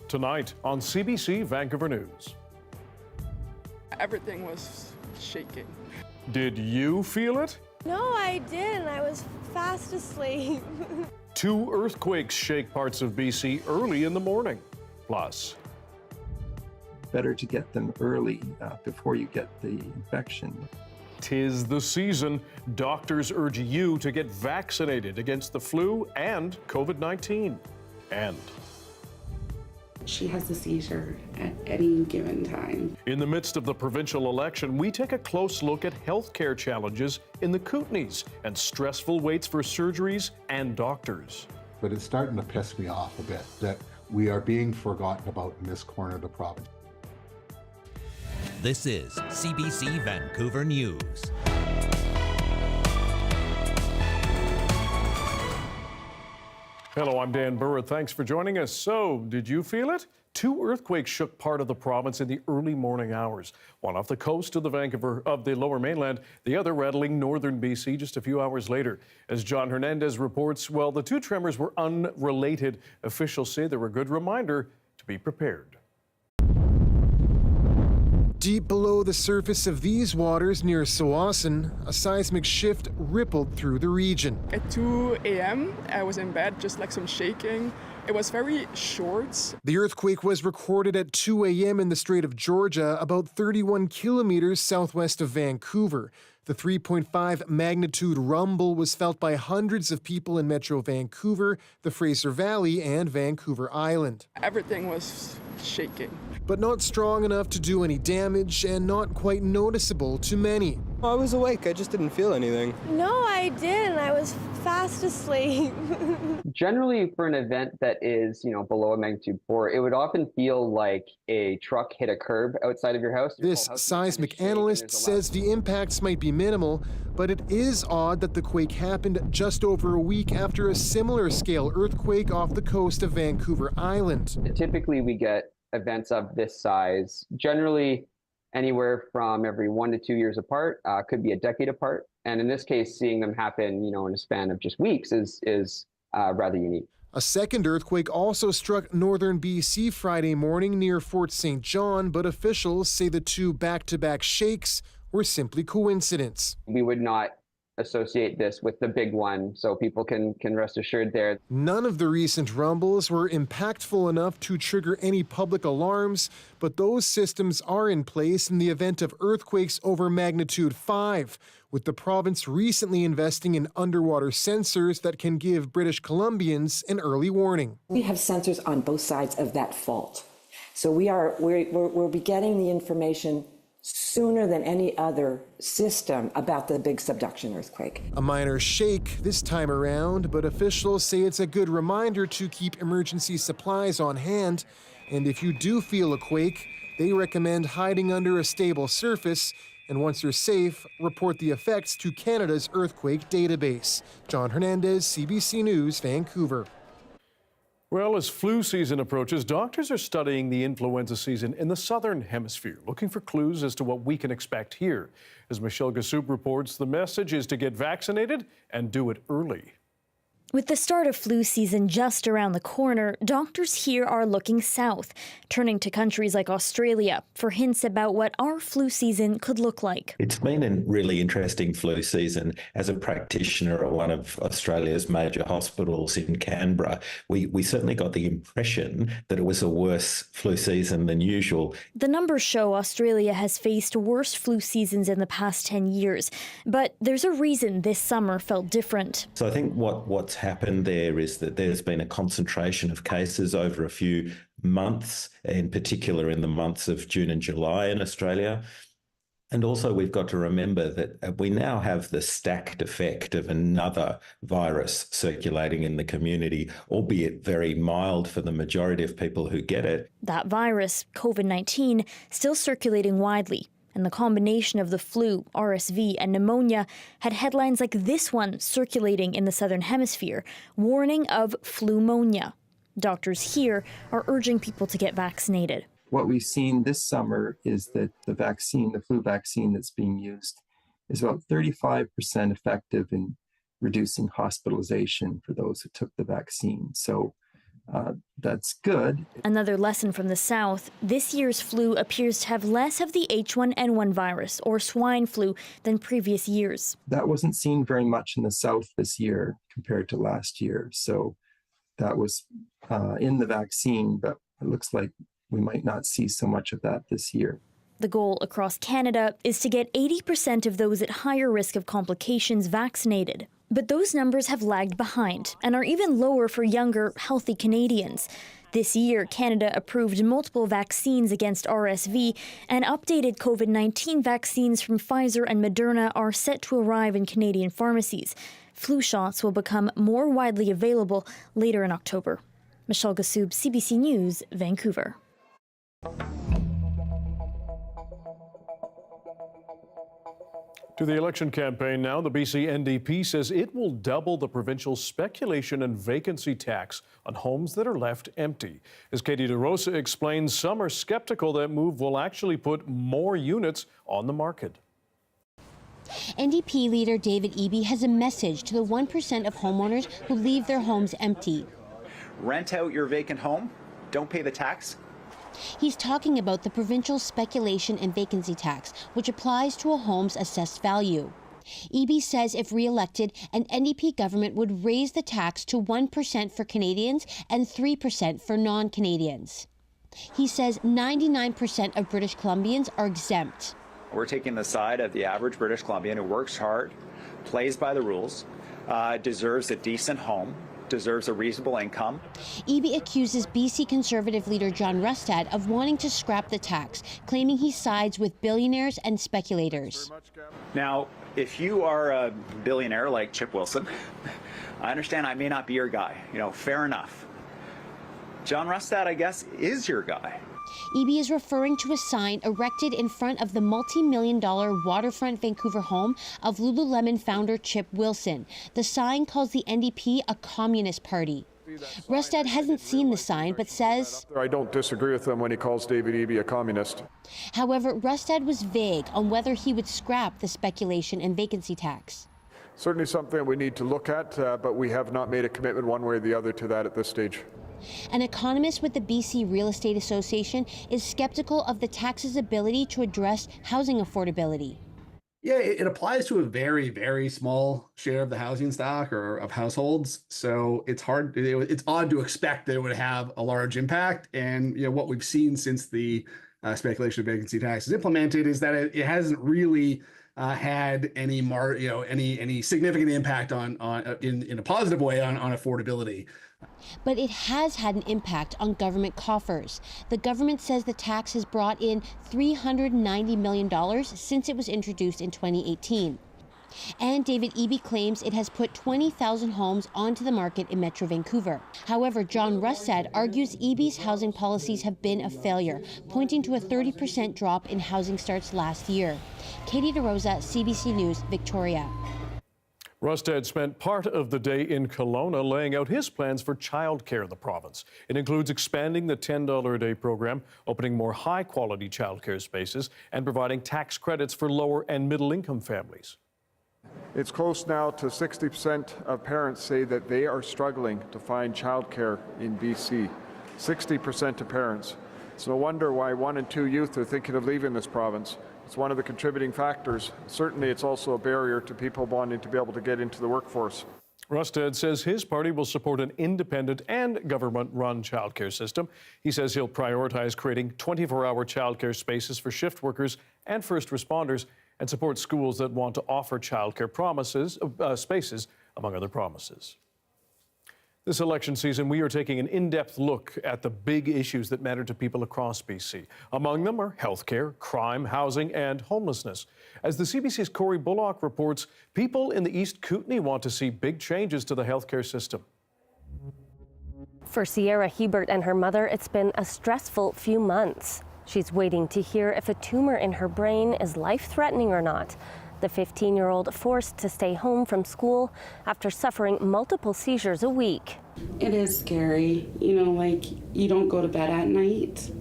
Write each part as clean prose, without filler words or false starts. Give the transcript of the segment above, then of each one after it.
Tonight on CBC Vancouver News. Everything was shaking. Did you feel it? No, I didn't. I was fast asleep. 2 earthquakes shake parts of BC early in the morning. Plus, better to get them early before you get the infection. 'Tis the season. Doctors urge you to get vaccinated against the flu and COVID-19. And she has a seizure at any given time. in the midst of the provincial election, we take a close look at healthcare challenges in the Kootenays and stressful waits for surgeries and doctors. But it's starting to piss me off a bit that we are being forgotten about in this corner of the province. This is CBC Vancouver News. Hello, I'm Dan Burritt. Thanks for joining us. So, did you feel it? 2 earthquakes shook part of the province in the early morning hours. One off the coast of the Lower Mainland, the other rattling northern BC just a few hours later. As John Hernandez reports, well, the 2 tremors were unrelated. Officials say they're a good reminder to be prepared. Deep below the surface of these waters near Tsawwassen, a seismic shift rippled through the region. At 2 a.m., I was in bed, just like some shaking. It was very short. The earthquake was recorded at 2 a.m. in the Strait of Georgia, about 31 kilometers southwest of Vancouver. The 3.5 magnitude rumble was felt by hundreds of people in Metro Vancouver, the Fraser Valley, and Vancouver Island. Everything was shaking. But not strong enough to do any damage and not quite noticeable to many. I was awake, I just didn't feel anything. No, I didn't. I was fast asleep. Generally, for an event that is, below a magnitude 4, it would often feel like a truck hit a curb outside of your house. This seismic analyst says the impacts might be minimal, but it is odd that the quake happened just over a week after a similar scale earthquake off the coast of Vancouver Island. Typically, we get events of this size, generally anywhere from every 1 to 2 years apart, could be a decade apart. And in this case, seeing them happen, in a span of just weeks is rather unique. A second earthquake also struck northern BC Friday morning near Fort St. John, but officials say the 2 back-to-back shakes were simply coincidence. We would not associate this with the big one, so people can rest assured there. None of the recent rumbles were impactful enough to trigger any public alarms, but those systems are in place in the event of earthquakes over magnitude 5, with the province recently investing in underwater sensors that can give British Columbians an early warning. We have sensors on both sides of that fault, so we'll be getting the information sooner than any other system about the big subduction earthquake. A minor shake this time around, but officials say it's a good reminder to keep emergency supplies on hand. And if you do feel a quake, they recommend hiding under a stable surface. And once you're safe, report the effects to Canada's earthquake database. John Hernandez, CBC News, Vancouver. Well, as flu season approaches, doctors are studying the influenza season in the southern hemisphere, looking for clues as to what we can expect here. As Michelle Gassoub reports, the message is to get vaccinated and do it early. With the start of flu season just around the corner, doctors here are looking south, turning to countries like Australia for hints about what our flu season could look like. It's been a really interesting flu season. As a practitioner at one of Australia's major hospitals in Canberra, we certainly got the impression that it was a worse flu season than usual. The numbers show Australia has faced worse flu seasons in the past 10 years, but there's a reason this summer felt different. So I think what's happened there is that there's been a concentration of cases over a few months, in particular in the months of June and July in Australia. And also we've got to remember that we now have the stacked effect of another virus circulating in the community, albeit very mild for the majority of people who get it. That virus, COVID-19, still circulating widely. And the combination of the flu, RSV, and pneumonia had headlines like this one circulating in the southern hemisphere, warning of flumonia. Doctors here are urging people to get vaccinated. What we've seen this summer is that the flu vaccine that's being used is about 35% effective in reducing hospitalization for those who took the vaccine. So that's good. Another lesson from the South, this year's flu appears to have less of the H1N1 virus, or swine flu, than previous years. That wasn't seen very much in the South this year compared to last year. So that was in the vaccine, but it looks like we might not see so much of that this year. The goal across Canada is to get 80% of those at higher risk of complications vaccinated. But those numbers have lagged behind and are even lower for younger, healthy Canadians. This year, Canada approved multiple vaccines against RSV, and updated COVID-19 vaccines from Pfizer and Moderna are set to arrive in Canadian pharmacies. Flu shots will become more widely available later in October. Michelle Gassoub, CBC News, Vancouver. To the election campaign now, the BC NDP says it will double the provincial speculation and vacancy tax on homes that are left empty. As Katie DeRosa explains, some are skeptical that move will actually put more units on the market. NDP leader David Eby has a message to the 1% of homeowners who leave their homes empty. Rent out your vacant home, don't pay the tax. He's talking about the provincial speculation and vacancy tax, which applies to a home's assessed value. Eby says if re-elected, an NDP government would raise the tax to 1% for Canadians and 3% for non-Canadians. He says 99% of British Columbians are exempt. We're taking the side of the average British Columbian who works hard, plays by the rules, deserves a decent home, deserves a reasonable income. Eby accuses BC Conservative leader John Rustad of wanting to scrap the tax, claiming he sides with billionaires and speculators. Now, if you are a billionaire like Chip Wilson, I understand I may not be your guy. Fair enough. John Rustad, I guess, is your guy. Eby is referring to a sign erected in front of the multi-million-dollar waterfront Vancouver home of Lululemon founder Chip Wilson. The sign calls the NDP a communist party. Rustad hasn't seen the sign, but says, I don't disagree with him when he calls David Eby a communist. However, Rustad was vague on whether he would scrap the speculation and vacancy tax. Certainly something we need to look at, but we have not made a commitment one way or the other to that at this stage. An economist with the BC Real Estate Association is skeptical of the tax's ability to address housing affordability. Yeah, it applies to a very, very small share of the housing stock or of households. So it's odd to expect that it would have a large impact. And what we've seen since the speculation of vacancy tax is implemented is that it hasn't really had any significant impact in a positive way on affordability. But it has had an impact on government coffers. The government says the tax has brought in $390 million since it was introduced in 2018. And David Eby claims it has put 20,000 homes onto the market in Metro Vancouver. However, John Rustad argues Eby's housing policies have been a failure, pointing to a 30% drop in housing starts last year. Katie DeRosa, CBC News, Victoria. Rustad spent part of the day in Kelowna laying out his plans for childcare in the province. It includes expanding the $10 a day program, opening more high-quality childcare spaces, and providing tax credits for lower and middle-income families. It's close now to 60% of parents say that they are struggling to find childcare in BC. 60% of parents. It's no wonder why 1 in 2 youth are thinking of leaving this province. It's one of the contributing factors. Certainly, it's also a barrier to people wanting to be able to get into the workforce. Rustad says his party will support an independent and government-run childcare system. He says he'll prioritize creating 24-hour childcare spaces for shift workers and first responders and support schools that want to offer childcare spaces, among other promises. This election season, we are taking an in-depth look at the big issues that matter to people across BC. Among them are healthcare, crime, housing, and homelessness. As the CBC's Corey Bullock reports, people in the East Kootenay want to see big changes to the healthcare system. For Sierra Hebert and her mother, it's been a stressful few months. She's waiting to hear if a tumor in her brain is life-threatening or not. The 15-year-old forced to stay home from school after suffering multiple seizures a week. It is scary, you don't go to bed at night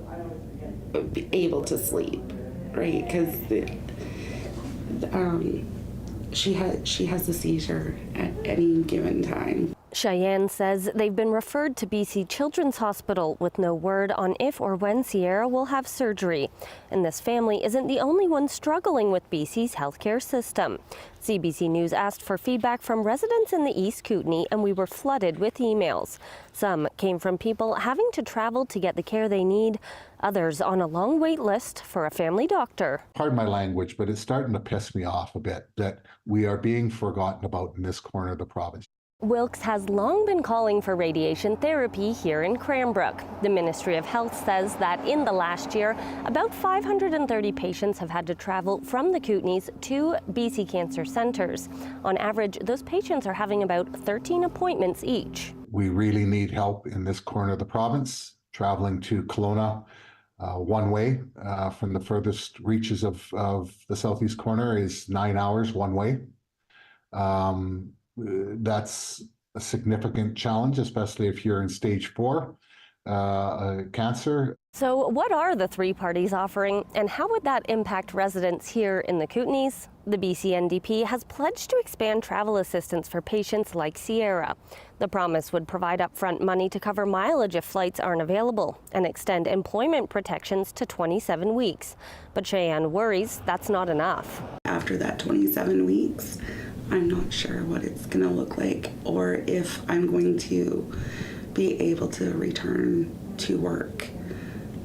be able to sleep, right? Because she has a seizure at any given time. Cheyenne says they've been referred to BC Children's Hospital with no word on if or when Sierra will have surgery. And this family isn't the only one struggling with BC's healthcare system. CBC News asked for feedback from residents in the East Kootenay, and we were flooded with emails. Some came from people having to travel to get the care they need, others on a long wait list for a family doctor. Pardon my language, but it's starting to piss me off a bit that we are being forgotten about in this corner of the province. Wilkes has long been calling for radiation therapy here in Cranbrook. The Ministry of Health says that in the last year, about 530 patients have had to travel from the Kootenays to BC Cancer Centres. On average, those patients are having about 13 appointments each. We really need help in this corner of the province. Traveling to Kelowna one way from the furthest reaches of the southeast corner is 9 hours one way. That's a significant challenge, especially if you're in stage 4 cancer. So what are the three parties offering, and how would that impact residents here in the Kootenays? The BC NDP has pledged to expand travel assistance for patients like Sierra. The promise would provide upfront money to cover mileage if flights aren't available and extend employment protections to 27 weeks. But Cheyenne worries that's not enough. After that 27 weeks, I'm not sure what it's going to look like or if I'm going to be able to return to work,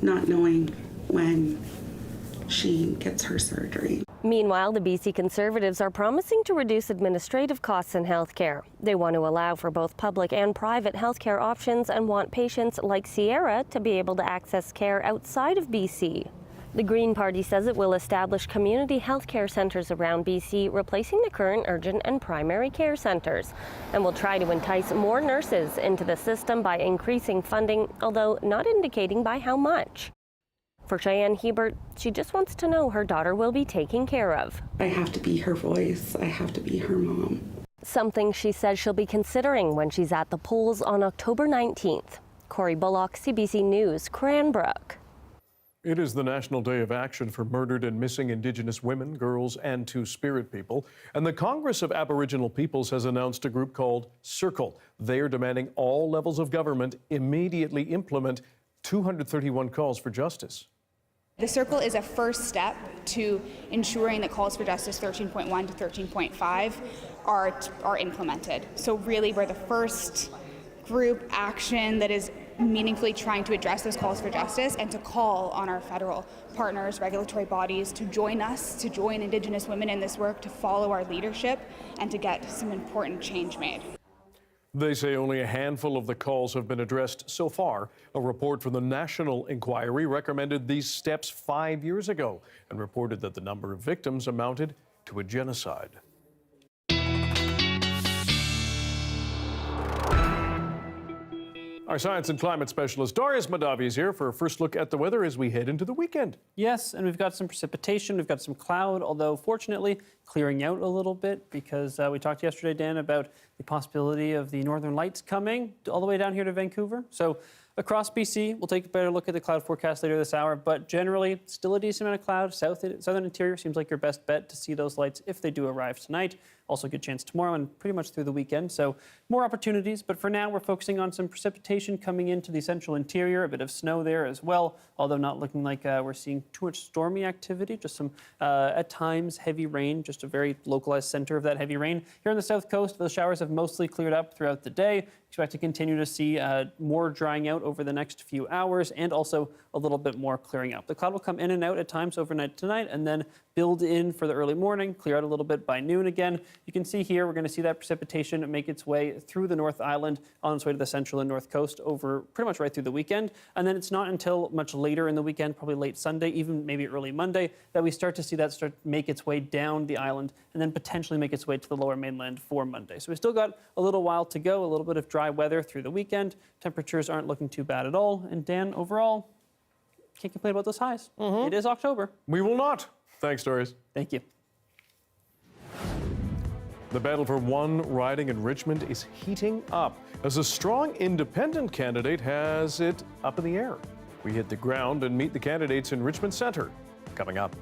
not knowing when she gets her surgery. Meanwhile, the BC Conservatives are promising to reduce administrative costs in healthcare. They want to allow for both public and private healthcare options and want patients like Sierra to be able to access care outside of BC. The Green Party says it will establish community healthcare centres around BC, replacing the current urgent and primary care centres, and will try to entice more nurses into the system by increasing funding, although not indicating by how much. For Cheyenne Hebert, she just wants to know her daughter will be taken care of. I have to be her voice. I have to be her mom. Something she says she'll be considering when she's at the polls on October 19th. Corey Bullock, CBC News, Cranbrook. It is the National Day of Action for murdered and missing Indigenous women, girls, and Two-Spirit people. And the Congress of Aboriginal Peoples has announced a group called Circle. They are demanding all levels of government immediately implement 231 calls for justice. The Circle is a first step to ensuring that calls for justice 13.1 to 13.5 are implemented. So really, we're the first group action that is meaningfully trying to address those calls for justice and to call on our federal partners, regulatory bodies to join us, to join Indigenous women in this work, to follow our leadership, and to get some important change made. They say only a handful of the calls have been addressed so far. A report from the National Inquiry recommended these steps 5 years ago and reported that the number of victims amounted to a genocide. Our science and climate specialist Darius Madavi is here for a first look at the weather as we head into the weekend. Yes, and we've got some precipitation, we've got some cloud, although fortunately clearing out a little bit because we talked yesterday, Dan, about the possibility of the northern lights coming all the way down here to Vancouver. So across BC, we'll take a better look at the cloud forecast later this hour, but generally still a decent amount of cloud. Southern interior seems like your best bet to see those lights if they do arrive tonight. Also a good chance tomorrow and pretty much through the weekend. So more opportunities, but for now we're focusing on some precipitation coming into the central interior, a bit of snow there as well, although not looking like we're seeing too much stormy activity, just some at times heavy rain, just a very localized center of that heavy rain. Here on the south coast, those showers have mostly cleared up throughout the day. Expect to continue to see more drying out over the next few hours and also a little bit more clearing up. The cloud will come in and out at times overnight tonight and then build in for the early morning, clear out a little bit by noon again. You can see here, we're going to see that precipitation make its way through the North Island on its way to the central and north coast over pretty much right through the weekend. And then it's not until much later in the weekend, probably late Sunday, even maybe early Monday, that we start to see that make its way down the island and then potentially make its way to the Lower Mainland for Monday. So we still got a little while to go, a little bit of dry weather through the weekend. Temperatures aren't looking too bad at all. And Dan, overall, can't complain about those highs. It is October. We will not. Thanks, Darius. Thank you. The battle for one riding in Richmond is heating up as a strong independent candidate has it up in the air. We hit the ground and meet the candidates in Richmond Centre. Coming up.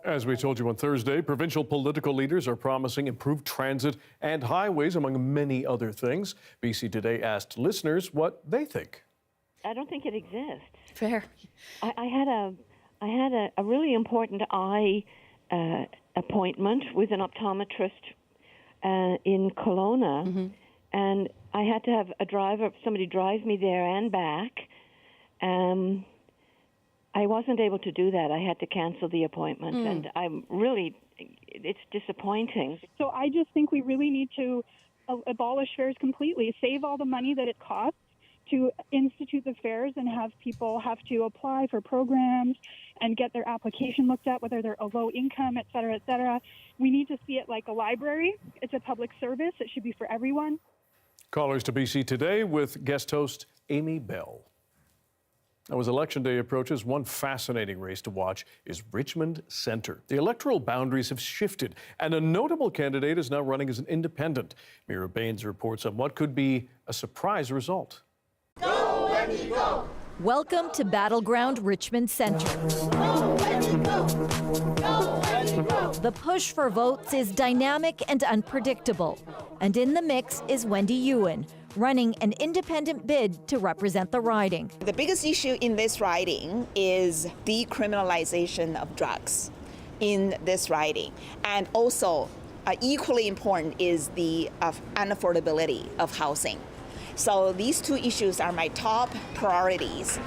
As we told you on Thursday, provincial political leaders are promising improved transit and highways, among many other things. BC Today asked listeners what they think. I don't think it exists. Fair. I had a really important eye appointment with an optometrist in Kelowna, and I had to have somebody drive me there and back. I wasn't able to do that. I had to cancel the appointment, and it's disappointing. So I just think we really need to abolish fares completely, save all the money that it costs to institute the fares and have people have to apply for programs and get their application looked at, whether they're a low income, et cetera, et cetera. We need to see it like a library. It's a public service. It should be for everyone. Callers to BC Today with guest host Amy Bell. Now, as Election Day approaches, one fascinating race to watch is Richmond Centre. The electoral boundaries have shifted, and a notable candidate is now running as an independent. Mira Baines reports on what could be a surprise result. Go, Wendy, go! Welcome to Battleground Richmond Centre. Go, Wendy, go! Go, Wendy, go! The push for votes is dynamic and unpredictable. And in the mix is Wendy Ewan, running an independent bid to represent the riding. The biggest issue in this riding is decriminalization of drugs in this riding. And also, equally important is the unaffordability of housing. So these two issues are my top priorities.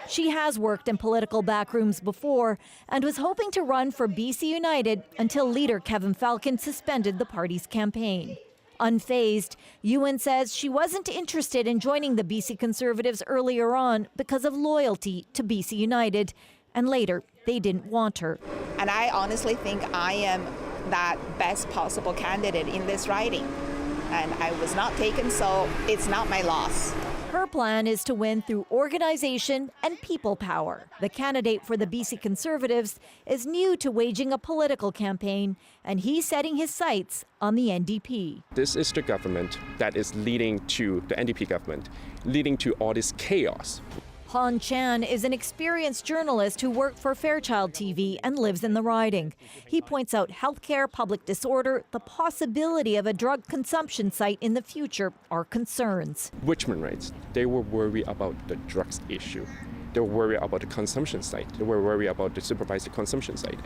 She has worked in political backrooms before and was hoping to run for BC United until leader Kevin Falcon suspended the party's campaign. Unfazed, Ewan says she wasn't interested in joining the BC Conservatives earlier on because of loyalty to BC United, and later they didn't want her. And I honestly think I am that best possible candidate in this riding. And I was not taken, so it's not my loss. Her plan is to win through organization and people power. The candidate for the BC Conservatives is new to waging a political campaign, and he's setting his sights on the NDP. This is the government that is leading to the NDP government, leading to all this chaos. Han Chan is an experienced journalist who worked for Fairchild TV and lives in the riding. He points out healthcare, public disorder, the possibility of a drug consumption site in the future are concerns. Richmond rights, they were worried about the drugs issue. They were worried about the consumption site. They were worried about the supervised consumption site.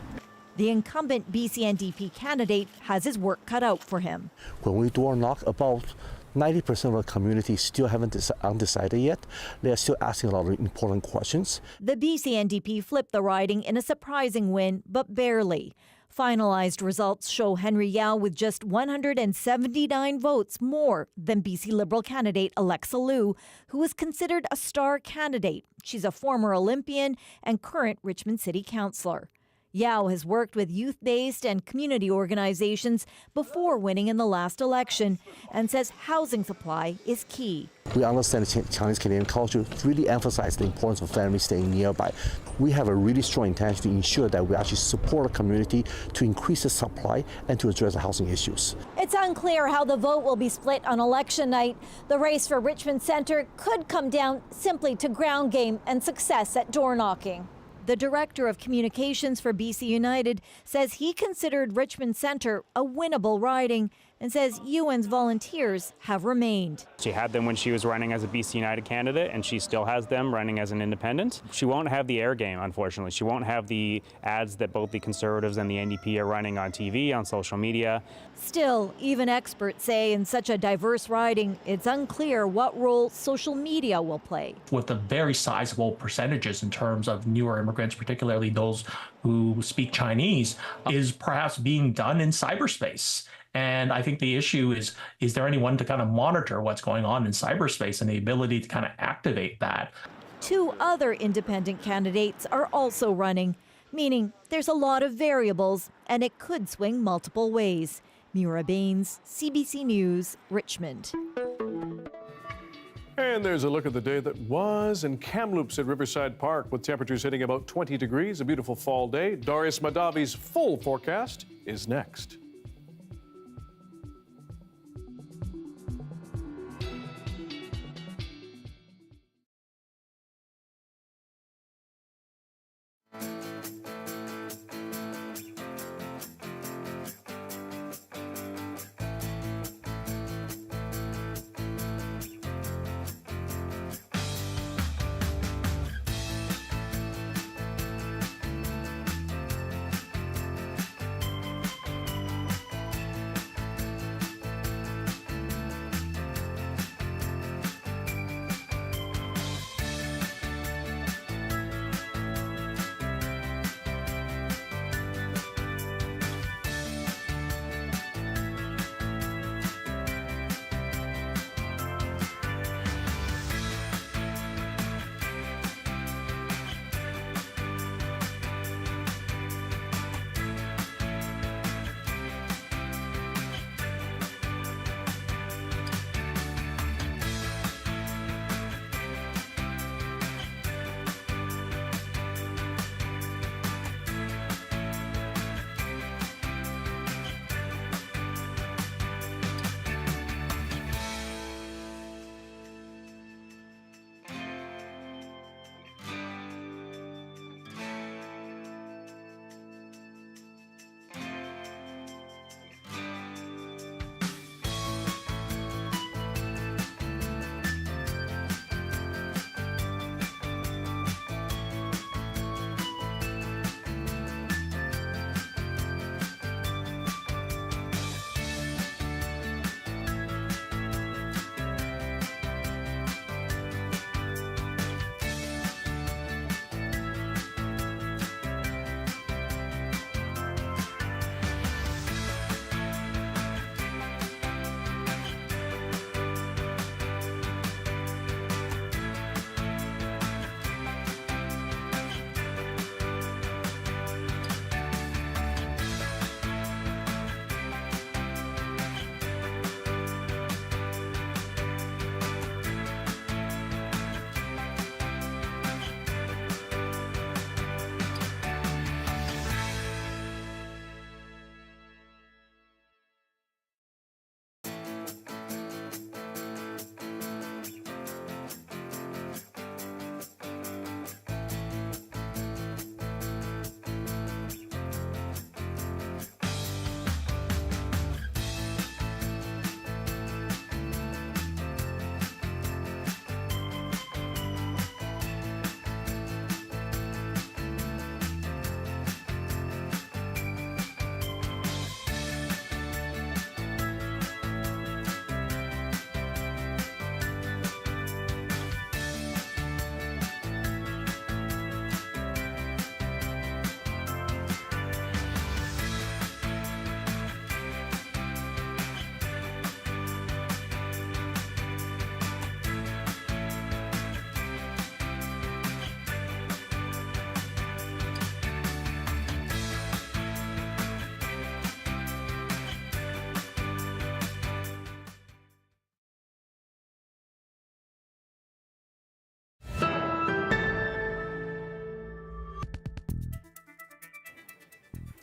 The incumbent BC NDP candidate has his work cut out for him. When we door knock, about 90% of the community still haven't undecided yet. They are still asking a lot of important questions. The BC NDP flipped the riding in a surprising win, but barely. Finalized results show Henry Yao with just 179 votes more than BC Liberal candidate Alexa Liu, who was considered a star candidate. She's a former Olympian and current Richmond City Councillor. Yao has worked with youth-based and community organizations before winning in the last election and says housing supply is key. We understand the Chinese Canadian culture really emphasizes the importance of families staying nearby. We have a really strong intention to ensure that we actually support the community to increase the supply and to address the housing issues. It's unclear how the vote will be split on election night. The race for Richmond Centre could come down simply to ground game and success at door knocking. The director of communications for BC United says he considered Richmond Centre a winnable riding and says Ewan's volunteers have remained. She had them when she was running as a BC United candidate, and she still has them running as an independent. She won't have the air game, unfortunately. She won't have the ads that both the Conservatives and the NDP are running on TV, on social media. Still, even experts say in such a diverse riding, it's unclear what role social media will play. With the very sizable percentages in terms of newer immigrants, particularly those who speak Chinese, is perhaps being done in cyberspace. And I think the issue is there anyone to kind of monitor what's going on in cyberspace and the ability to kind of activate that? Two other independent candidates are also running, meaning there's a lot of variables and it could swing multiple ways. Mira Baines, CBC News, Richmond. And there's a look at the day that was in Kamloops at Riverside Park with temperatures hitting about 20 degrees, a beautiful fall day. Darius Madavi's full forecast is next.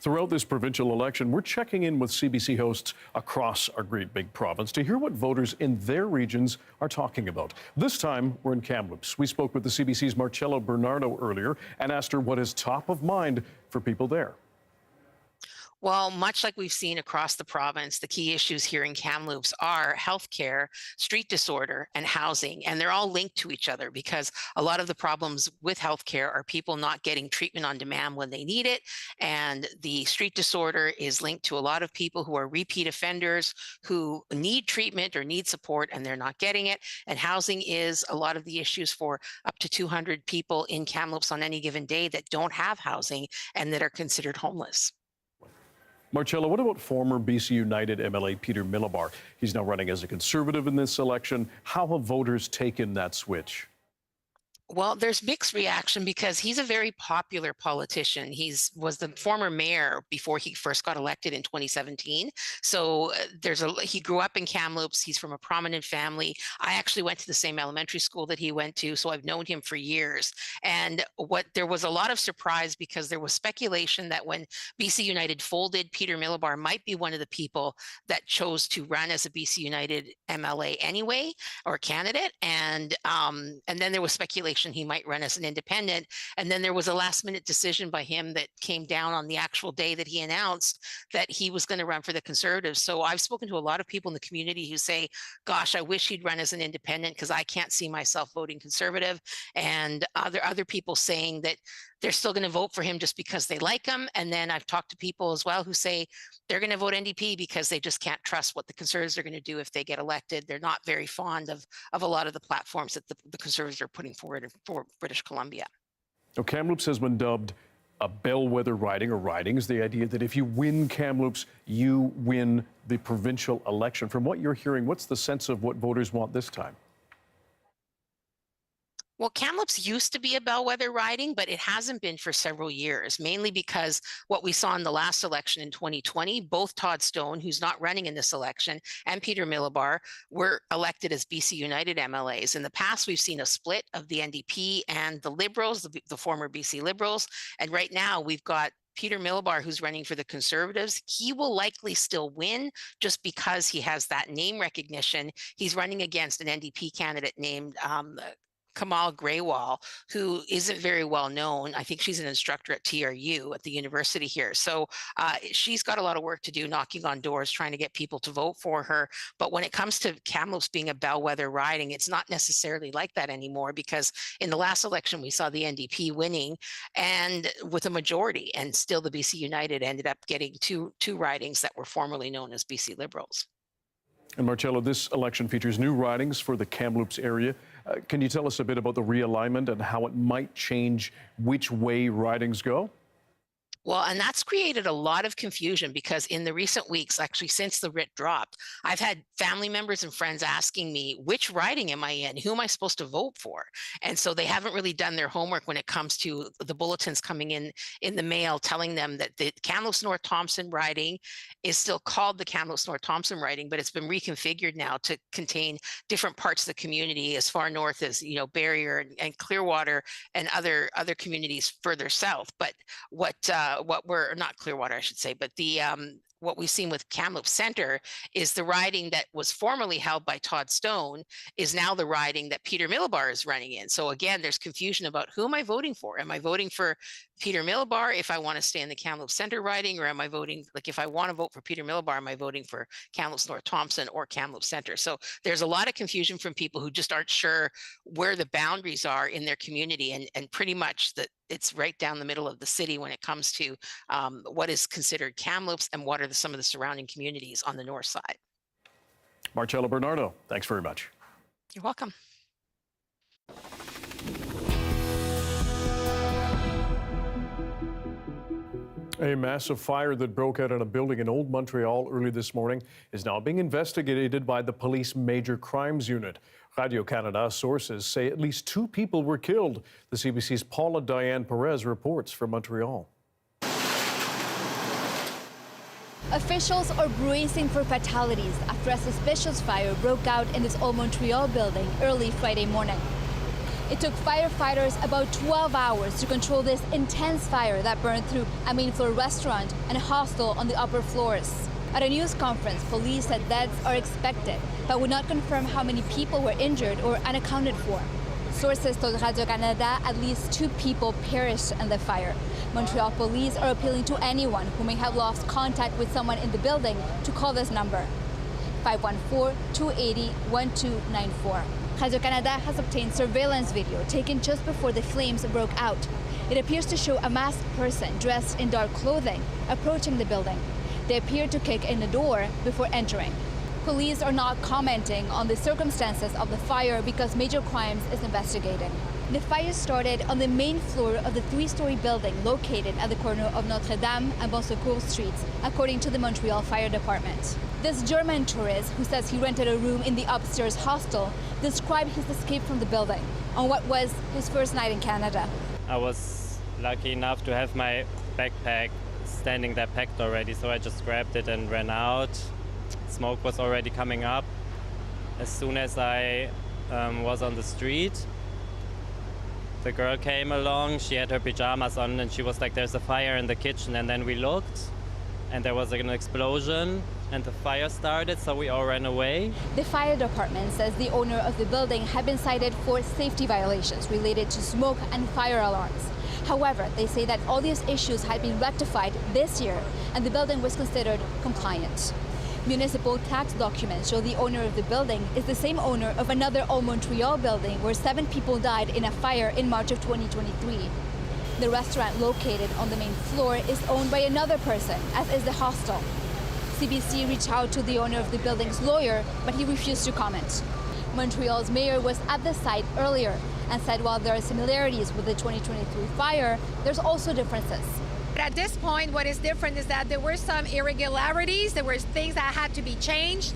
Throughout this provincial election, we're checking in with CBC hosts across our great big province to hear what voters in their regions are talking about. This time, we're in Kamloops. We spoke with the CBC's Marcella Bernardo earlier and asked her what is top of mind for people there. Well, much like we've seen across the province, the key issues here in Kamloops are healthcare, street disorder, and housing. And they're all linked to each other because a lot of the problems with healthcare are people not getting treatment on demand when they need it. And the street disorder is linked to a lot of people who are repeat offenders who need treatment or need support and they're not getting it. And housing is a lot of the issues for up to 200 people in Kamloops on any given day that don't have housing and that are considered homeless. Marcella, what about former BC United MLA Peter Millibar? He's now running as a Conservative in this election. How have voters taken that switch? Well, there's mixed reaction because he's a very popular politician. Was the former mayor before he first got elected in 2017. So he grew up in Kamloops. He's from a prominent family. I actually went to the same elementary school that he went to, so I've known him for years. And there was a lot of surprise because there was speculation that when BC United folded, Peter Millibar might be one of the people that chose to run as a BC United MLA anyway, or candidate. And then there was speculation he might run as an independent. And then there was a last minute decision by him that came down on the actual day that he announced that he was going to run for the Conservatives. So I've spoken to a lot of people in the community who say, gosh, I wish he'd run as an independent because I can't see myself voting Conservative. And other people saying that they're still going to vote for him just because they like him. And then I've talked to people as well who say they're going to vote NDP because they just can't trust what the Conservatives are going to do if they get elected. They're not very fond of a lot of the platforms that the Conservatives are putting forward for British Columbia. Now, Kamloops has been dubbed a bellwether riding, or ridings, the idea that if you win Kamloops, you win the provincial election. From what you're hearing, what's the sense of what voters want this time? Well, Kamloops used to be a bellwether riding, but it hasn't been for several years, mainly because what we saw in the last election in 2020, both Todd Stone, who's not running in this election, and Peter Millibar were elected as BC United MLAs. In the past, we've seen a split of the NDP and the Liberals, the former BC Liberals. And right now, we've got Peter Millibar, who's running for the Conservatives. He will likely still win just because he has that name recognition. He's running against an NDP candidate named Kamal Graywall, who isn't very well known. I think she's an instructor at TRU at the university here. So she's got a lot of work to do knocking on doors, trying to get people to vote for her. But when it comes to Kamloops being a bellwether riding, it's not necessarily like that anymore because in the last election, we saw the NDP winning and with a majority, and still the BC United ended up getting two ridings that were formerly known as BC Liberals. And Marcella, this election features new ridings for the Kamloops area. Can you tell us a bit about the realignment and how it might change which way ridings go? Well, and that's created a lot of confusion because in the recent weeks, actually since the writ dropped, I've had family members and friends asking me, which riding am I in? Who am I supposed to vote for? And so they haven't really done their homework when it comes to the bulletins coming in the mail telling them that the Kamloops North Thompson riding is still called the Kamloops North Thompson riding, but it's been reconfigured now to contain different parts of the community as far north as, Barrier and Clearwater and other communities further south. But what we're not Clearwater, I should say, but what we've seen with Kamloops Centre is the riding that was formerly held by Todd Stone is now the riding that Peter Millibar is running in. So again, there's confusion about who am I voting for? Am I voting for Peter Millibar if I want to stay in the Kamloops Centre riding, or am I voting, if I want to vote for Peter Millibar, am I voting for Kamloops North Thompson or Kamloops Centre? So there's a lot of confusion from people who just aren't sure where the boundaries are in their community, and pretty much that it's right down the middle of the city when it comes to what is considered Kamloops and what are some of the surrounding communities on the north side. Marcella Bernardo, thanks very much. You're welcome. A massive fire that broke out in a building in Old Montreal early this morning is now being investigated by the police major crimes unit. Radio-Canada sources say at least 2 people were killed. The CBC's Paula Diane Perez reports from Montreal. Officials are bracing for fatalities after a suspicious fire broke out in this Old Montreal building early Friday morning. It took firefighters about 12 hours to control this intense fire that burned through a main floor restaurant and a hostel on the upper floors. At a news conference, police said deaths are expected, but would not confirm how many people were injured or unaccounted for. Sources told Radio-Canada at least 2 people perished in the fire. Montreal police are appealing to anyone who may have lost contact with someone in the building to call this number, 514-280-1294. Radio-Canada has obtained surveillance video taken just before the flames broke out. It appears to show a masked person dressed in dark clothing approaching the building. They appear to kick in the door before entering. Police are not commenting on the circumstances of the fire because Major Crimes is investigating. The fire started on the main floor of the 3-story building located at the corner of Notre Dame and Bon Secours Streets, according to the Montreal Fire Department. This German tourist, who says he rented a room in the upstairs hostel, described his escape from the building on what was his first night in Canada. I was lucky enough to have my backpack standing there packed already, so I just grabbed it and ran out. Smoke was already coming up. As soon as I was on the street, the girl came along. She had her pajamas on and she was like, "There's a fire in the kitchen." And then we looked and there was an explosion and the fire started, so we all ran away. The fire department says the owner of the building had been cited for safety violations related to smoke and fire alarms. However, they say that all these issues had been rectified this year and the building was considered compliant. Municipal tax documents show the owner of the building is the same owner of another old Montreal building where 7 people died in a fire in March of 2023. The restaurant located on the main floor is owned by another person, as is the hostel. CBC reached out to the owner of the building's lawyer, but he refused to comment. Montreal's mayor was at the site earlier and said while there are similarities with the 2023 fire, there's also differences. At this point, what is different is that there were some irregularities. There were things that had to be changed.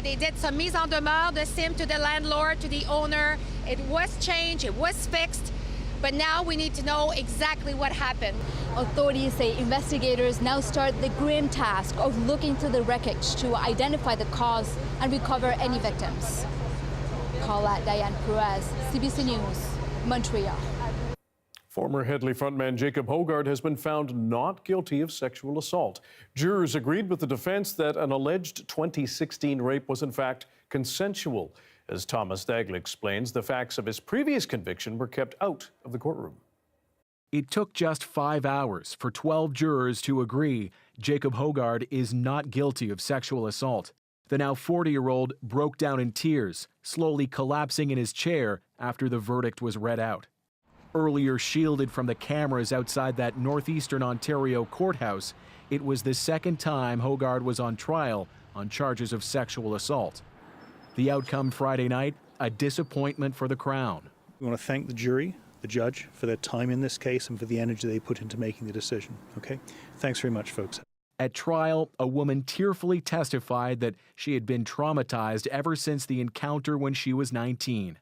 They did some mise en demeure, the SIM to the landlord, to the owner. It was changed, it was fixed, but now we need to know exactly what happened. Authorities say investigators now start the grim task of looking through the wreckage to identify the cause and recover any victims. Paula Diane Perez, CBC News, Montreal. Former Headley frontman Jacob Hoggard has been found not guilty of sexual assault. Jurors agreed with the defense that an alleged 2016 rape was in fact consensual. As Thomas Dagle explains, the facts of his previous conviction were kept out of the courtroom. It took just 5 hours for 12 jurors to agree Jacob Hoggard is not guilty of sexual assault. The now 40-year-old broke down in tears, slowly collapsing in his chair after the verdict was read out. Earlier shielded from the cameras outside that northeastern Ontario courthouse, it was the second time Hoggard was on trial on charges of sexual assault. The outcome Friday night, a disappointment for the Crown. We want to thank the jury, the judge, for their time in this case and for the energy they put into making the decision. Okay? Thanks very much, folks. At trial, a woman tearfully testified that she had been traumatized ever since the encounter when she was 19.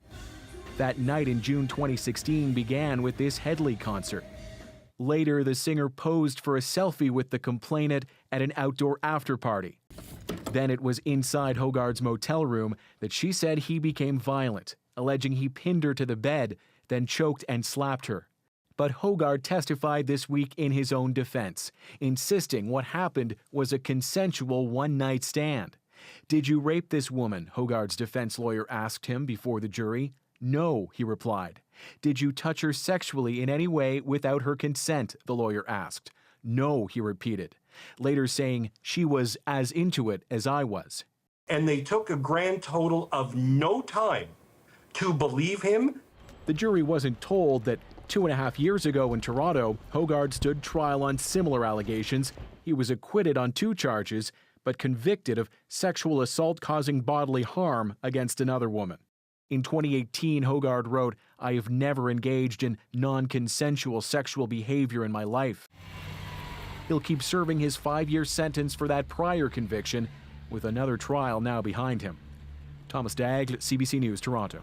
That night in June 2016 began with this Headley concert. Later, the singer posed for a selfie with the complainant at an outdoor after-party. Then it was inside Hoggard's motel room that she said he became violent, alleging he pinned her to the bed, then choked and slapped her. But Hoggard testified this week in his own defense, insisting what happened was a consensual one-night stand. "Did you rape this woman?" Hoggard's defense lawyer asked him before the jury. "No," he replied. "Did you touch her sexually in any way without her consent?" the lawyer asked. "No," he repeated, later saying she was as into it as I was. And they took a grand total of no time to believe him. The jury wasn't told that 2.5 years ago in Toronto, Hoggard stood trial on similar allegations. He was acquitted on 2 charges, but convicted of sexual assault causing bodily harm against another woman. In 2018, Hoggard wrote, "I have never engaged in non-consensual sexual behavior in my life." He'll keep serving his 5-year sentence for that prior conviction, with another trial now behind him. Thomas Dagle, CBC News, Toronto.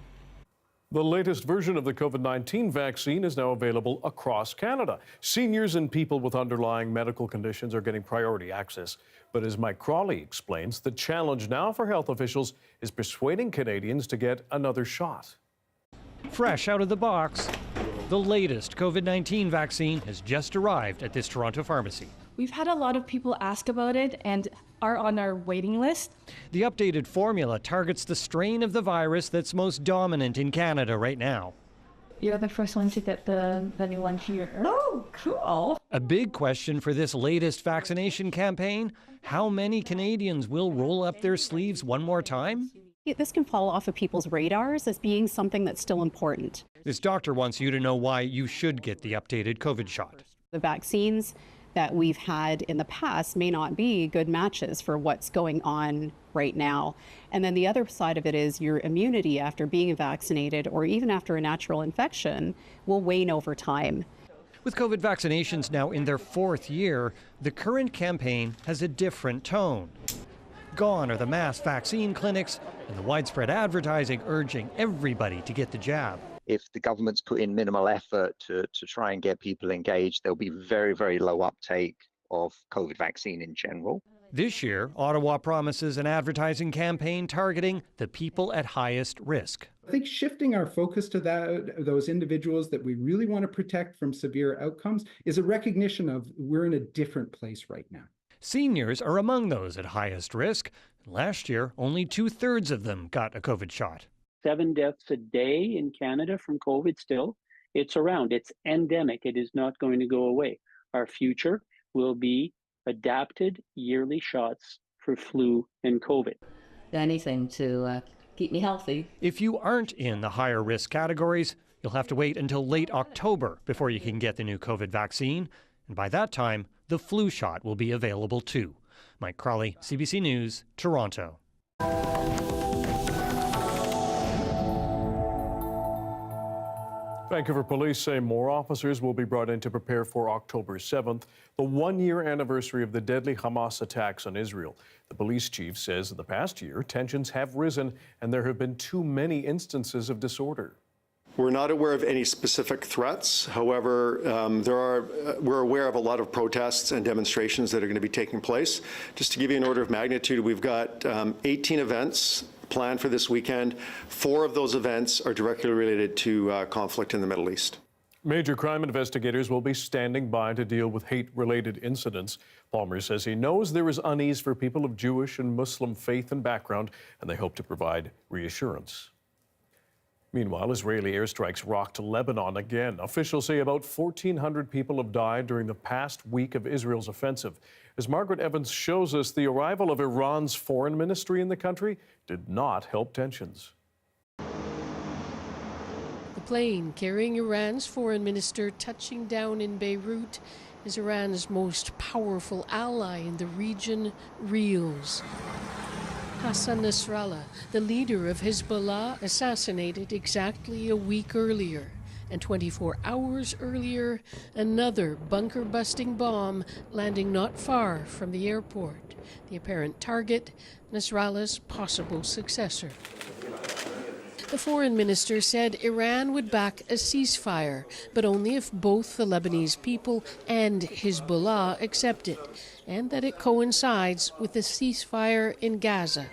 The latest version of the COVID-19 vaccine is now available across Canada. Seniors and people with underlying medical conditions are getting priority access. But as Mike Crawley explains, the challenge now for health officials is persuading Canadians to get another shot. Fresh out of the box, the latest COVID-19 vaccine has just arrived at this Toronto pharmacy. We've had a lot of people ask about it and are on our waiting list. The updated formula targets the strain of the virus that's most dominant in Canada right now. You're the first one to get the new one here. Oh, cool. A big question for this latest vaccination campaign: how many Canadians will roll up their sleeves one more time? This can fall off of people's radars as being something that's still important. This doctor wants you to know why you should get the updated COVID shot. The vaccines that we've had in the past may not be good matches for what's going on right now. And then the other side of it is your immunity after being vaccinated or even after a natural infection will wane over time. With COVID vaccinations now in their 4th year, the current campaign has a different tone. Gone are the mass vaccine clinics and the widespread advertising urging everybody to get the jab. If the government's put in minimal effort to try and get people engaged, there'll be very, very low uptake of COVID vaccine in general. This year, Ottawa promises an advertising campaign targeting the people at highest risk. I think shifting our focus to those individuals that we really want to protect from severe outcomes is a recognition of we're in a different place right now. Seniors are among those at highest risk. Last year, only 2/3 of them got a COVID shot. 7 deaths a day in Canada from COVID still. It's around. It's endemic. It is not going to go away. Our future will be adapted yearly shots for flu and COVID. Anything to keep me healthy. If you aren't in the higher risk categories, you'll have to wait until late October before you can get the new COVID vaccine. And by that time, the flu shot will be available too. Mike Crawley, CBC News, Toronto. Vancouver police say more officers will be brought in to prepare for October 7th, the one-year anniversary of the deadly Hamas attacks on Israel. The police chief says in the past year, tensions have risen and there have been too many instances of disorder. We're not aware of any specific threats. However, we're aware of a lot of protests and demonstrations that are going to be taking place. Just to give you an order of magnitude, we've got 18 events planned for this weekend. 4 of those events are directly related to conflict in the Middle East. Major crime investigators will be standing by to deal with hate-related incidents. Palmer says he knows there is unease for people of Jewish and Muslim faith and background, and they hope to provide reassurance. Meanwhile, Israeli airstrikes rocked Lebanon again. Officials say about 1,400 people have died during the past week of Israel's offensive. As Margaret Evans shows us, the arrival of Iran's foreign ministry in the country did not help tensions. The plane carrying Iran's foreign minister touching down in Beirut as Iran's most powerful ally in the region reels. Hassan Nasrallah, the leader of Hezbollah, assassinated exactly a week earlier. And 24 hours earlier, another bunker-busting bomb landing not far from the airport. The apparent target, Nasrallah's possible successor. The foreign minister said Iran would back a ceasefire, but only if both the Lebanese people and Hezbollah accept it, and that it coincides with the ceasefire in Gaza.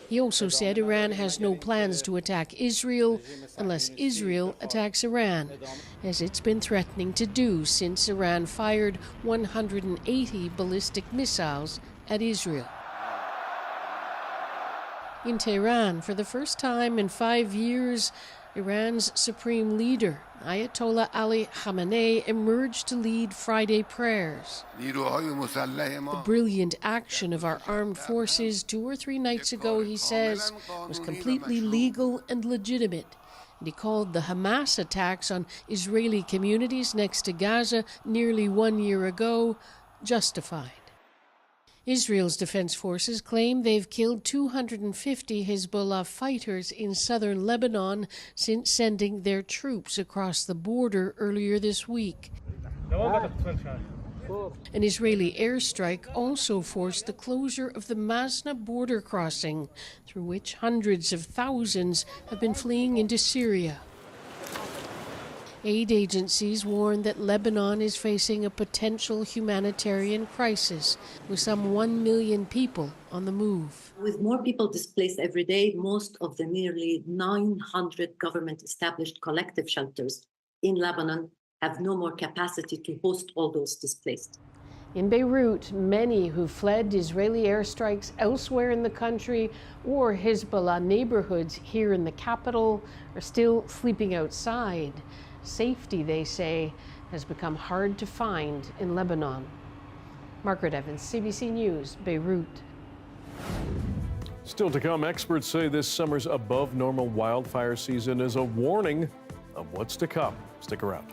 He also said Iran has no plans to attack Israel unless Israel attacks Iran, as it's been threatening to do since Iran fired 180 ballistic missiles at Israel. In Tehran, for the first time in 5 years, Iran's supreme leader, Ayatollah Ali Khamenei, emerged to lead Friday prayers. The brilliant action of our armed forces 2 or 3 nights ago, he says, was completely legal and legitimate. And he called the Hamas attacks on Israeli communities next to Gaza nearly 1 year ago justified. Israel's defense forces claim they've killed 250 Hezbollah fighters in southern Lebanon since sending their troops across the border earlier this week. An Israeli airstrike also forced the closure of the Masna border crossing, through which hundreds of thousands have been fleeing into Syria. Aid agencies warn that Lebanon is facing a potential humanitarian crisis, with some 1 million people on the move. With more people displaced every day, most of the nearly 900 government-established collective shelters in Lebanon have no more capacity to host all those displaced. In Beirut, many who fled Israeli airstrikes elsewhere in the country or Hezbollah neighborhoods here in the capital are still sleeping outside. Safety, they say, has become hard to find in Lebanon. Margaret Evans, CBC News, Beirut. Still to come, experts say this summer's above normal wildfire season is a warning of what's to come. Stick around.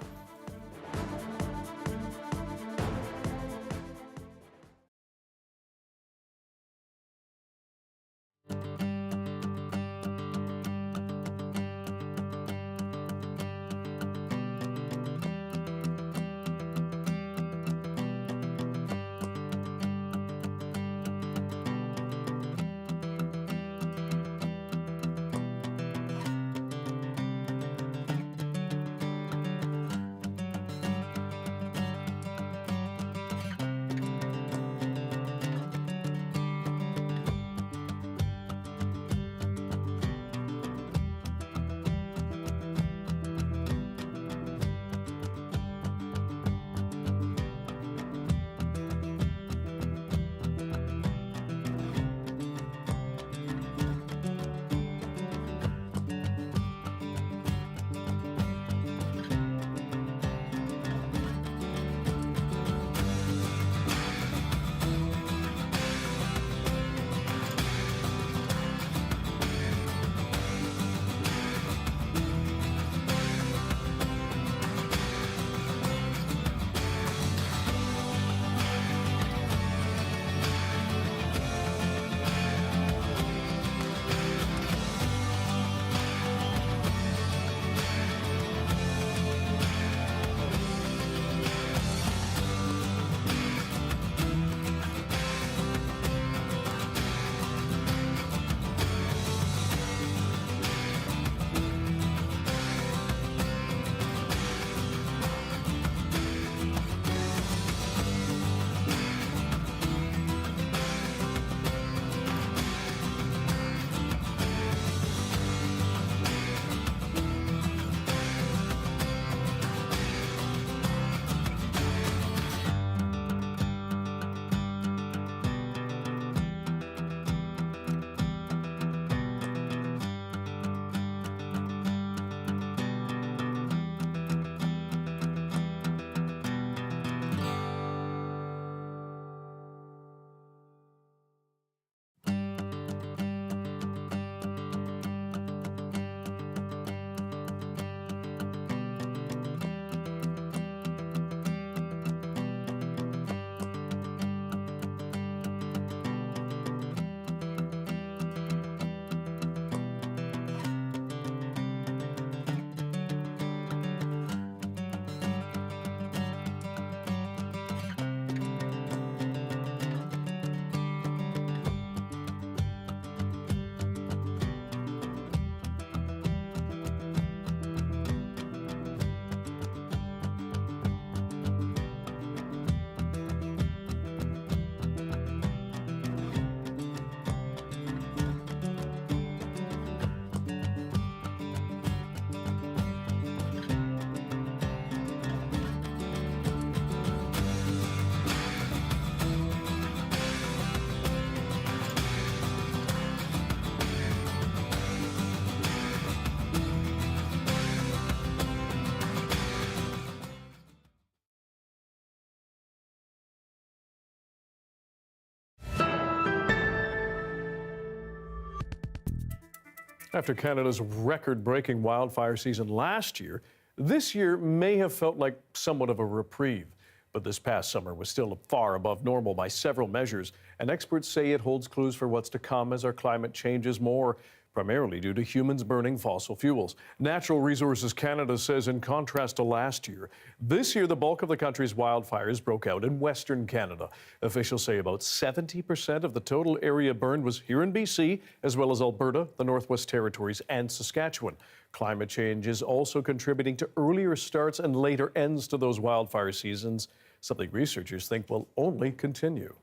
After Canada's record-breaking wildfire season last year, this year may have felt like somewhat of a reprieve. But this past summer was still far above normal by several measures, and experts say it holds clues for what's to come as our climate changes more, primarily due to humans burning fossil fuels. Natural Resources Canada says, in contrast to last year, this year the bulk of the country's wildfires broke out in Western Canada. Officials say about 70% of the total area burned was here in BC, as well as Alberta, the Northwest Territories, and Saskatchewan. Climate change is also contributing to earlier starts and later ends to those wildfire seasons, something researchers think will only continue.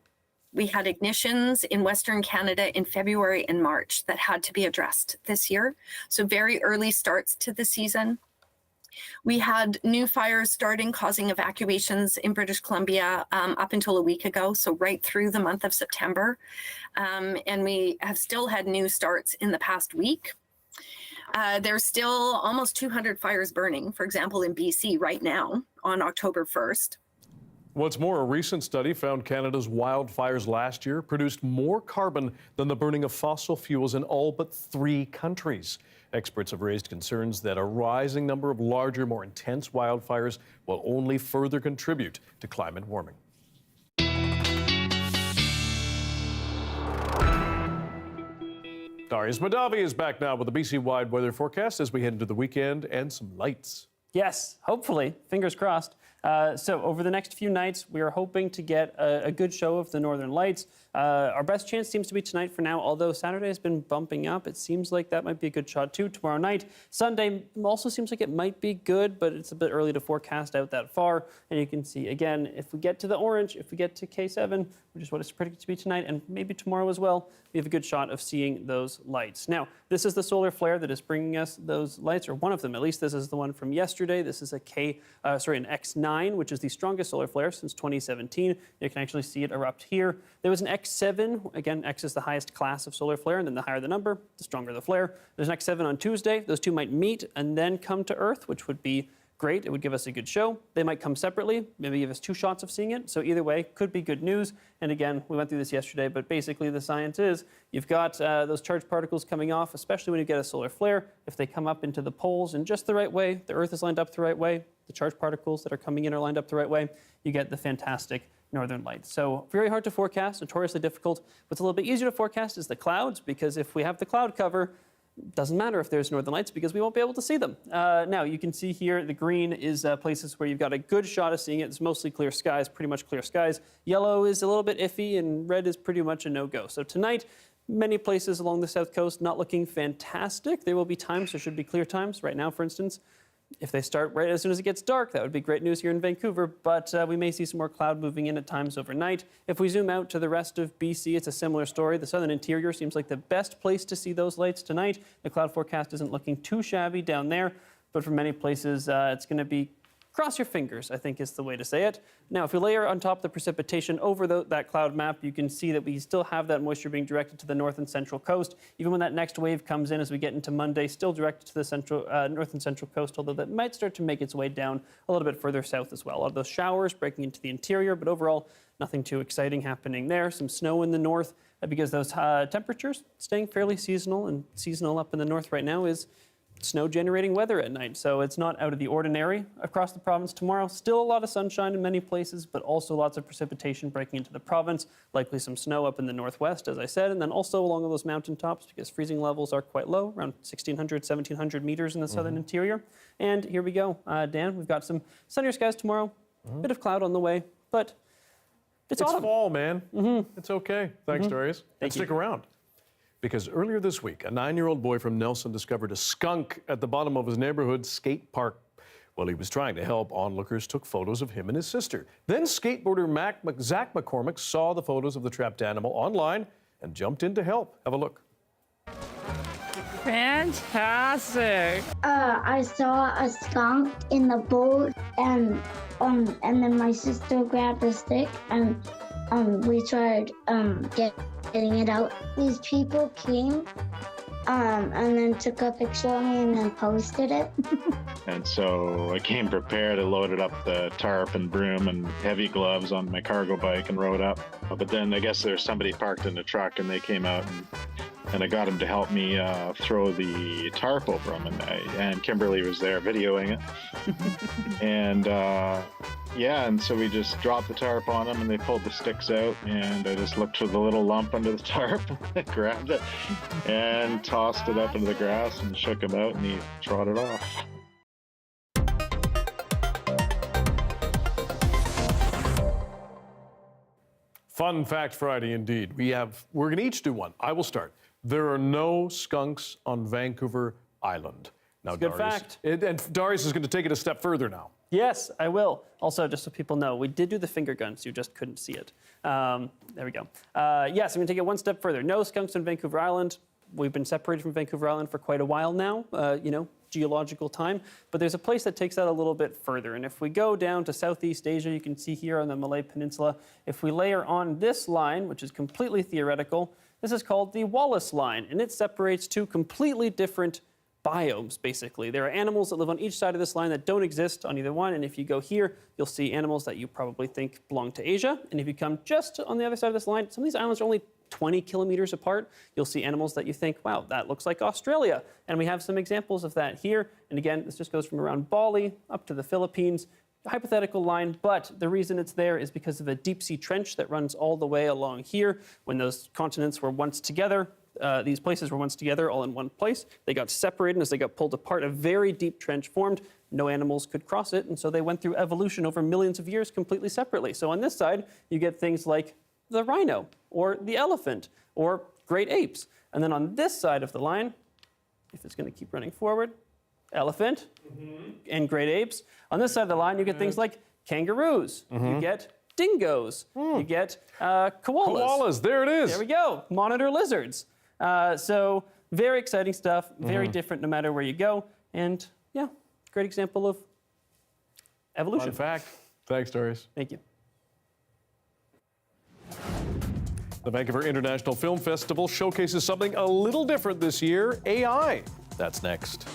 We had ignitions in Western Canada in February and March that had to be addressed this year. So very early starts to the season. We had new fires starting, causing evacuations in British Columbia up until a week ago, so right through the month of September. And we have still had new starts in the past week. There's still almost 200 fires burning, for example, in BC right now on October 1st. What's more, a recent study found Canada's wildfires last year produced more carbon than the burning of fossil fuels in all but 3 countries. Experts have raised concerns that a rising number of larger, more intense wildfires will only further contribute to climate warming. Darius Madavi is back now with the BC-wide weather forecast as we head into the weekend and some lights. Yes, hopefully, fingers crossed. So over the next few nights, we are hoping to get a good show of the northern lights. Our best chance seems to be tonight for now, although Saturday has been bumping up. It seems like that might be a good shot too tomorrow night. Sunday also seems like it might be good, but it's a bit early to forecast out that far. And you can see, again, if we get to the orange, if we get to K7, which is what it's predicted to be tonight, and maybe tomorrow as well, we have a good shot of seeing those lights. Now, this is the solar flare that is bringing us those lights, or one of them at least. This is the one from yesterday. This is an X9, which is the strongest solar flare since 2017. You can actually see it erupt here. There was an X7. Again, X is the highest class of solar flare, and then the higher the number, the stronger the flare. There's an X7 on Tuesday. Those two might meet and then come to Earth, which would be great. It would give us a good show. They might come separately, maybe give us 2 shots of seeing it. So either way, could be good news. And again, we went through this yesterday, but basically the science is you've got those charged particles coming off, especially when you get a solar flare. If they come up into the poles in just the right way, the Earth is lined up the right way, the charged particles that are coming in are lined up the right way, you get the fantastic northern lights. So very hard to forecast, notoriously difficult. What's a little bit easier to forecast is the clouds, because if we have the cloud cover, doesn't matter if there's northern lights because we won't be able to see them. Now, you can see here the green is places where you've got a good shot of seeing it. It's mostly clear skies, pretty much clear skies. Yellow is a little bit iffy, and red is pretty much a no-go. So tonight, many places along the south coast not looking fantastic. There will be times, there should be clear times. Right now, for instance, if they start right as soon as it gets dark, that would be great news here in Vancouver, but we may see some more cloud moving in at times overnight. If we zoom out to the rest of BC, it's a similar story. The southern interior seems like the best place to see those lights tonight. The cloud forecast isn't looking too shabby down there, but for many places, it's going to be cross your fingers, I think is the way to say it. Now, if we layer on top the precipitation over that cloud map, you can see that we still have that moisture being directed to the north and central coast. Even when that next wave comes in as we get into Monday, still directed to the north and central coast, although that might start to make its way down a little bit further south as well. A lot of those showers breaking into the interior, but overall, nothing too exciting happening there. Some snow in the north because those temperatures staying fairly seasonal, and seasonal up in the north right now is snow-generating weather at night, so it's not out of the ordinary across the province tomorrow. Still a lot of sunshine in many places, but also lots of precipitation breaking into the province, likely some snow up in the northwest, as I said, and then also along those mountaintops because freezing levels are quite low, around 1,600, 1,700 meters in the southern interior. And here we go, Dan, we've got some sunnier skies tomorrow, bit of cloud on the way, but it's autumn. Fall, man. It's okay. Thanks, Darius. And stick around. Because earlier this week, a 9-year-old boy from Nelson discovered a skunk at the bottom of his neighborhood skate park. While he was trying to help, onlookers took photos of him and his sister. Then skateboarder Zach McCormick saw the photos of the trapped animal online and jumped in to help. Have a look. Fantastic. I saw a skunk in the boat, and then my sister grabbed a stick and we tried getting it out. These people came and then took a picture of me and then posted it. And so I came prepared. I loaded up the tarp and broom and heavy gloves on my cargo bike and rode up. But then I guess there's somebody parked in the truck and they came out and I got them to help me throw the tarp over them. And Kimberly was there videoing it. And and so we just dropped the tarp on them and they pulled the sticks out, and I just looked for the little lump under the tarp, grabbed it and tossed it up into the grass and shook him out, and he trotted off. Fun Fact Friday indeed. We're going to each do one. I will start. There are no skunks on Vancouver Island. Now, It's a good Darius, fact. and Darius is going to take it a step further now. Yes, I will. Also, just so people know, we did do the finger guns. You just couldn't see it. There we go. Yes, I'm going to take it one step further. No skunks on Vancouver Island. We've been separated from Vancouver Island for quite a while now, geological time. But there's a place that takes that a little bit further. And if we go down to Southeast Asia, you can see here on the Malay Peninsula, if we layer on this line, which is completely theoretical, this is called the Wallace Line. And it separates two completely different biomes, basically. There are animals that live on each side of this line that don't exist on either one. And if you go here, you'll see animals that you probably think belong to Asia. And if you come just on the other side of this line, some of these islands are only 20 kilometers apart. You'll see animals that you think, wow, that looks like Australia. And we have some examples of that here. And again, this just goes from around Bali up to the Philippines. Hypothetical line, but the reason it's there is because of a deep sea trench that runs all the way along here. When those continents were once together, these places were once together all in one place. They got separated, and as they got pulled apart, a very deep trench formed. No animals could cross it, and so they went through evolution over millions of years completely separately. So on this side, you get things like the rhino, or the elephant, or great apes. And then on this side of the line, if it's going to keep running forward, elephant and great apes. On this side of the line, you get things like kangaroos. You get dingoes. You get koalas. Koalas, there it is. There we go. Monitor lizards. So very exciting stuff, very different no matter where you go. And yeah, great example of evolution. Fun fact. Thanks, Darius. Thank you. The Vancouver International Film Festival showcases something a little different this year, AI. That's next.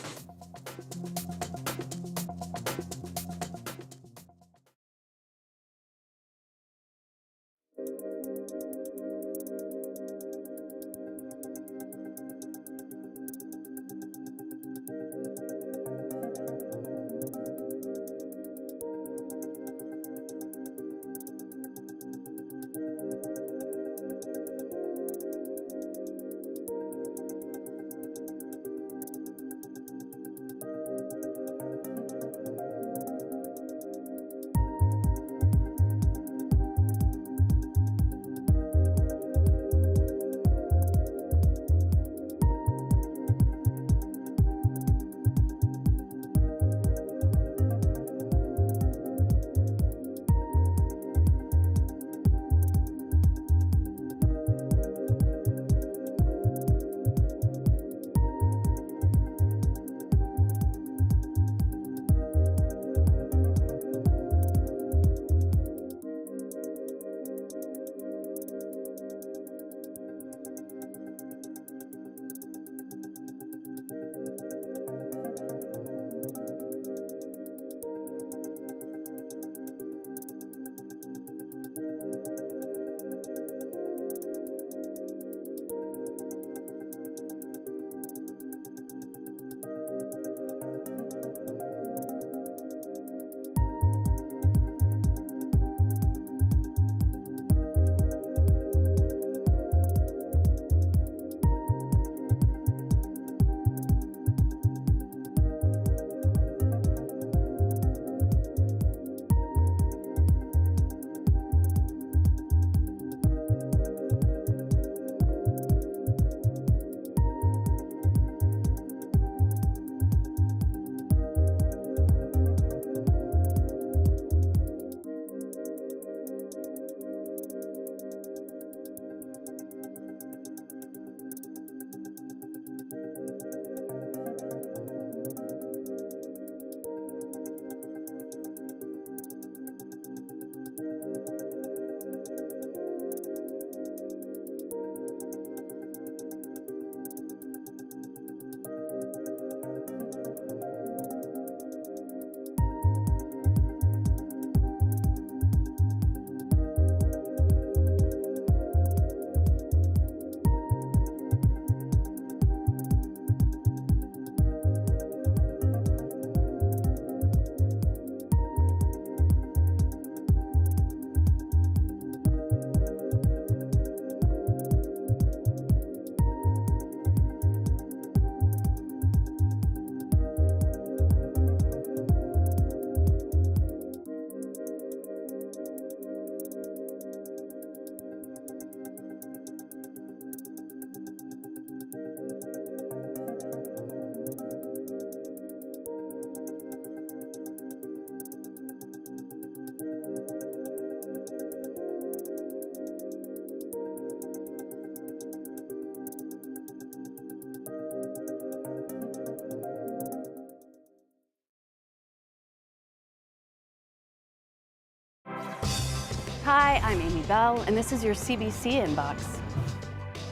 Hi, I'm Amy Bell, and this is your CBC Inbox.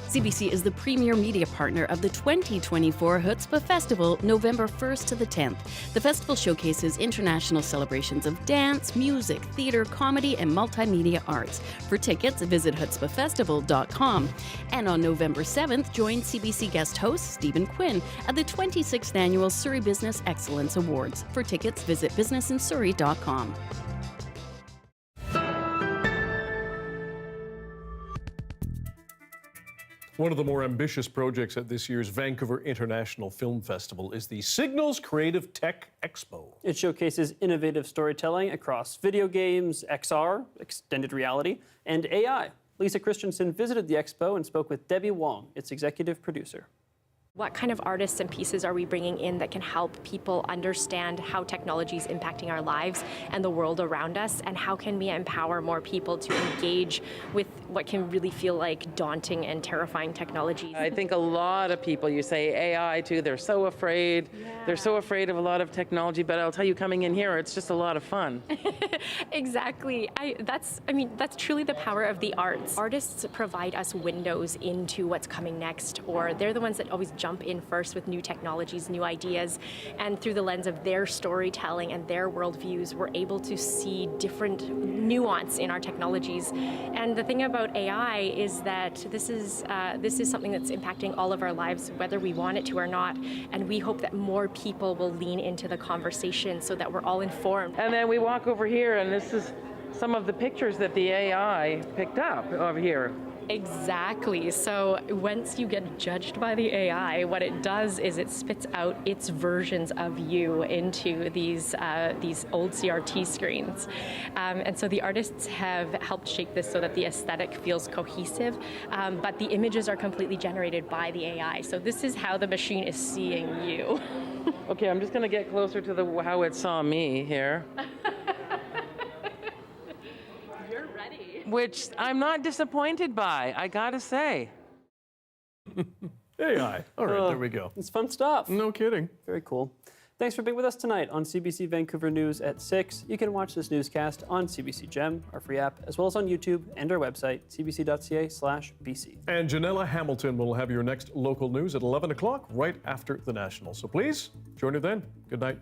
CBC is the premier media partner of the 2024 Chutzpah Festival, November 1st to the 10th. The festival showcases international celebrations of dance, music, theater, comedy, and multimedia arts. For tickets, visit chutzpahfestival.com. And on November 7th, join CBC guest host Stephen Quinn at the 26th Annual Surrey Business Excellence Awards. For tickets, visit businessinsurrey.com. One of the more ambitious projects at this year's Vancouver International Film Festival is the Signals Creative Tech Expo. It showcases innovative storytelling across video games, XR, extended reality, and AI. Lisa Christensen visited the expo and spoke with Debbie Wong, its executive producer. What kind of artists and pieces are we bringing in that can help people understand how technology is impacting our lives and the world around us, and how can we empower more people to engage with what can really feel like daunting and terrifying technology? I think a lot of people, you say AI too, they're so afraid. Yeah. They're so afraid of a lot of technology, but I'll tell you, coming in here, it's just a lot of fun. Exactly. That's truly the power of the arts. Artists provide us windows into what's coming next, or they're the ones that always jump in first with new technologies, new ideas, and through the lens of their storytelling and their worldviews, we're able to see different nuance in our technologies. And the thing about AI is that this is something that's impacting all of our lives, whether we want it to or not. And we hope that more people will lean into the conversation so that we're all informed. And then we walk over here, and this is some of the pictures that the AI picked up over here. Exactly. So once you get judged by the AI, what it does is it spits out its versions of you into these old CRT screens. And so the artists have helped shape this so that the aesthetic feels cohesive, but the images are completely generated by the AI. So this is how the machine is seeing you. Okay, I'm just going to get closer to how it saw me here. Which I'm not disappointed by, I gotta say. AI. All right, there we go. It's fun stuff. No kidding. Very cool. Thanks for being with us tonight on CBC Vancouver News at 6. You can watch this newscast on CBC Gem, our free app, as well as on YouTube and our website, cbc.ca/BC. And Janella Hamilton will have your next local news at 11 o'clock right after the National. So please, join her then. Good night.